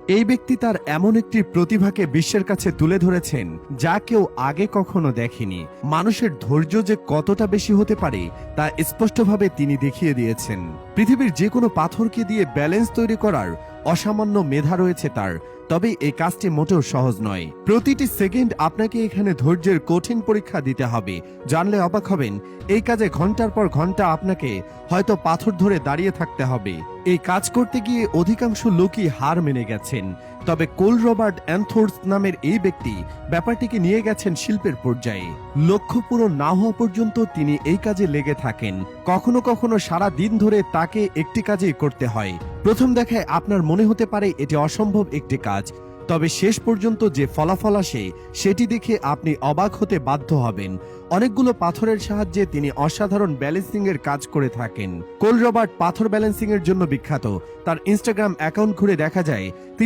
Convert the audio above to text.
এই ব্যক্তি তার এমন একটি প্রতিভাকে বিশ্বের কাছে তুলে ধরেছেন যা কেউ আগে কখনো দেখেনি। মানুষের ধৈর্য যে কতটা বেশি হতে পারে তা স্পষ্টভাবে তিনি দেখিয়ে দিয়েছেন। পৃথিবীর যে কোনো পাথরকে দিয়ে ব্যালেন্স তৈরি করার অসামান্য মেধা রয়েছে তার, তবে এই কাজটি মোটেও সহজ নয়। প্রতিটি সেকেন্ড আপনাকে এখানে ধৈর্যের কঠিন পরীক্ষা দিতে হবে। জানলে অবাক হবেন, এই কাজে ঘন্টার পর ঘন্টা আপনাকে হয়তো পাথর ধরে দাঁড়িয়ে থাকতে হবে। এই কাজ করতে গিয়ে অধিকাংশ লোকই হার মেনে গেছেন, তবে কোল রবার্ট অ্যানথোর্স নামের এই ব্যক্তি ব্যাপারটিকে নিয়ে গেছেন শিল্পের পর্যায়ে। লক্ষ্য পূরণ না হওয়া পর্যন্ত তিনি এই কাজে লেগে থাকেন। কখনো কখনো সারা দিন ধরে তাকে একটি কাজই করতে হয়। প্রথম দেখায় আপনার মনে হতে পারে এটি অসম্ভব একটি কাজ, তবে শেষ পর্যন্ত যে ফলাফল আসে সেটি দেখে আপনি অবাক হতে বাধ্য হবেন। অনেকগুলো পাথরের সাহায্যে তিনি অসাধারণ ব্যালেন্সিং এর কাজ করে থাকেন। কোল রবার্ট পাথর ব্যালেন্সিং এর জন্য বিখ্যাত। তার ইনস্টাগ্রাম অ্যাকাউন্ট ঘুরে দেখা যায় তিনি